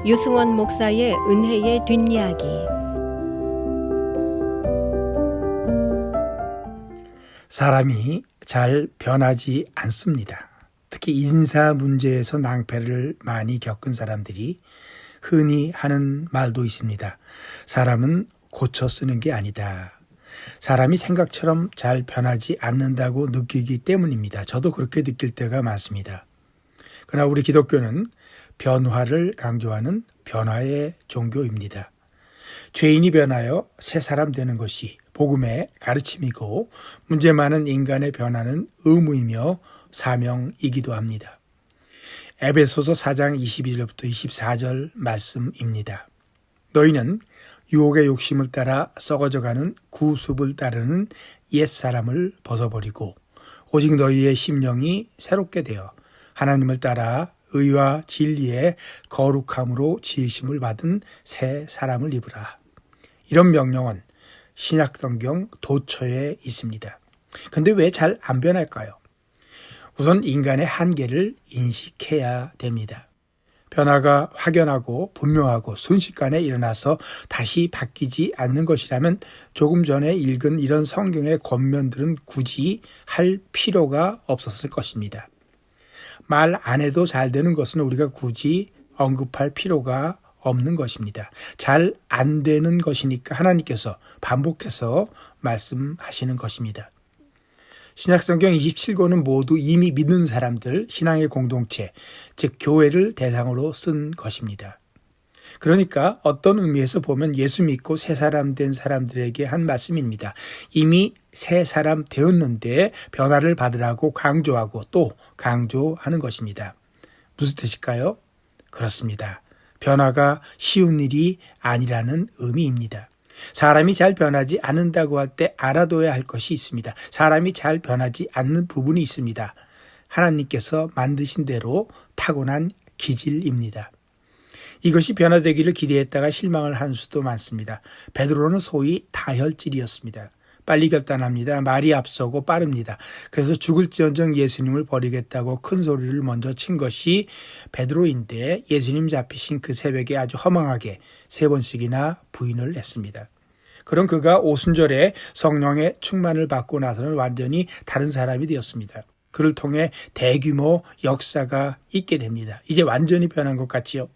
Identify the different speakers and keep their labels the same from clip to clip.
Speaker 1: 유승원 목사의 은혜의 뒷이야기.
Speaker 2: 사람이 잘 변하지 않습니다. 특히 인사 문제에서 낭패를 많이 겪은 사람들이 흔히 하는 말도 있습니다. 사람은 고쳐 쓰는 게 아니다. 사람이 생각처럼 잘 변하지 않는다고 느끼기 때문입니다. 저도 그렇게 느낄 때가 많습니다. 그러나 우리 기독교는 변화를 강조하는 변화의 종교입니다. 죄인이 변하여 새 사람 되는 것이 복음의 가르침이고 문제 많은 인간의 변화는 의무이며 사명이기도 합니다. 에베소서 4장 22절부터 24절 말씀입니다. 너희는 유혹의 욕심을 따라 썩어져가는 구습을 따르는 옛사람을 벗어버리고 오직 너희의 심령이 새롭게 되어 하나님을 따라 의와 진리의 거룩함으로 지으심을 받은 새 사람을 입으라. 이런 명령은 신약성경 도처에 있습니다. 그런데 왜 잘 안 변할까요? 우선 인간의 한계를 인식해야 됩니다. 변화가 확연하고 분명하고 순식간에 일어나서 다시 바뀌지 않는 것이라면 조금 전에 읽은 이런 성경의 권면들은 굳이 할 필요가 없었을 것입니다. 말 안 해도 잘 되는 것은 우리가 굳이 언급할 필요가 없는 것입니다. 잘 안 되는 것이니까 하나님께서 반복해서 말씀하시는 것입니다. 신약성경 27권은 모두 이미 믿는 사람들, 신앙의 공동체, 즉 교회를 대상으로 쓴 것입니다. 그러니까 어떤 의미에서 보면 예수 믿고 새 사람 된 사람들에게 한 말씀입니다. 이미 새 사람 되었는데 변화를 받으라고 강조하고 또 강조하는 것입니다. 무슨 뜻일까요? 그렇습니다. 변화가 쉬운 일이 아니라는 의미입니다. 사람이 잘 변하지 않는다고 할 때 알아둬야 할 것이 있습니다. 사람이 잘 변하지 않는 부분이 있습니다. 하나님께서 만드신 대로 타고난 기질입니다. 이것이 변화되기를 기대했다가 실망을 한 수도 많습니다. 베드로는 소위 다혈질이었습니다. 빨리 결단합니다. 말이 앞서고 빠릅니다. 그래서 죽을지언정 예수님을 버리겠다고 큰 소리를 먼저 친 것이 베드로인데 예수님 잡히신 그 새벽에 아주 허망하게 3번씩이나 부인을 했습니다. 그럼 그가 오순절에 성령의 충만을 받고 나서는 완전히 다른 사람이 되었습니다. 그를 통해 대규모 역사가 있게 됩니다. 이제 완전히 변한 것 같지요?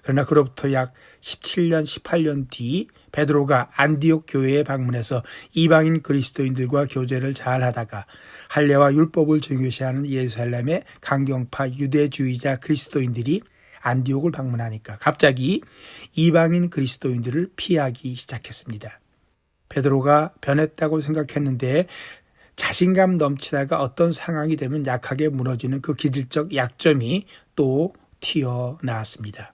Speaker 2: 그러나 그로부터 약 17년, 18년 뒤 베드로가 안디옥 교회에 방문해서 이방인 그리스도인들과 교제를 잘 하다가 할례와 율법을 중요시하는 예루살렘의 강경파 유대주의자 그리스도인들이 안디옥을 방문하니까 갑자기 이방인 그리스도인들을 피하기 시작했습니다. 베드로가 변했다고 생각했는데 자신감 넘치다가 어떤 상황이 되면 약하게 무너지는 그 기질적 약점이 또 튀어나왔습니다.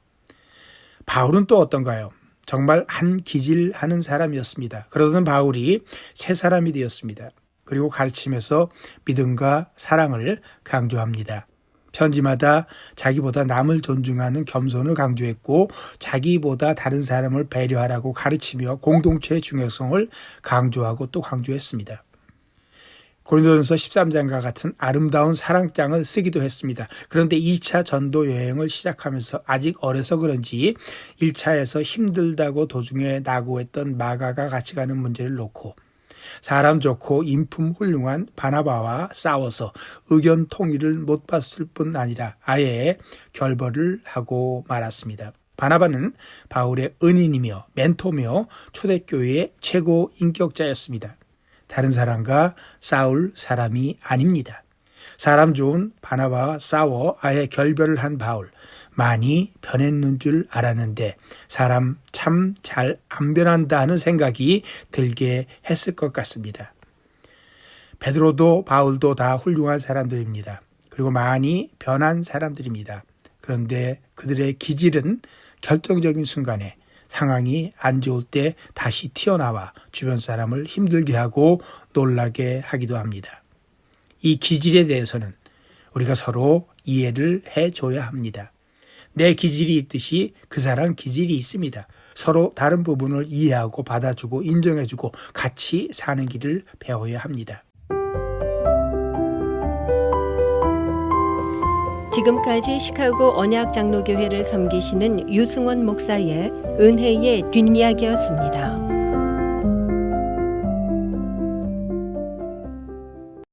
Speaker 2: 바울은 또 어떤가요? 정말 한 기질하는 사람이었습니다. 그러던 바울이 새 사람이 되었습니다. 그리고 가르침에서 믿음과 사랑을 강조합니다. 편지마다 자기보다 남을 존중하는 겸손을 강조했고 자기보다 다른 사람을 배려하라고 가르치며 공동체의 중요성을 강조하고 또 강조했습니다. 고린도전서 13장과 같은 아름다운 사랑장을 쓰기도 했습니다. 그런데 2차 전도 여행을 시작하면서 아직 어려서 그런지 1차에서 힘들다고 도중에 낙오했던 마가가 같이 가는 문제를 놓고 사람 좋고 인품 훌륭한 바나바와 싸워서 의견 통일을 못 봤을 뿐 아니라 아예 결별을 하고 말았습니다. 바나바는 바울의 은인이며 멘토며 초대교회의 최고 인격자였습니다. 다른 사람과 싸울 사람이 아닙니다. 사람 좋은 바나바와 싸워 아예 결별을 한 바울. 많이 변했는 줄 알았는데 사람 참 잘 안 변한다 하는 생각이 들게 했을 것 같습니다. 베드로도 바울도 다 훌륭한 사람들입니다. 그리고 많이 변한 사람들입니다. 그런데 그들의 기질은 결정적인 순간에 상황이 안 좋을 때 다시 튀어나와 주변 사람을 힘들게 하고 놀라게 하기도 합니다. 이 기질에 대해서는 우리가 서로 이해를 해줘야 합니다. 내 기질이 있듯이 그 사람 기질이 있습니다. 서로 다른 부분을 이해하고 받아주고 인정해주고 같이 사는 길을 배워야 합니다.
Speaker 1: 지금까지 시카고 언약장로교회를 섬기시는 유승원 목사의 은혜의 뒷이야기였습니다.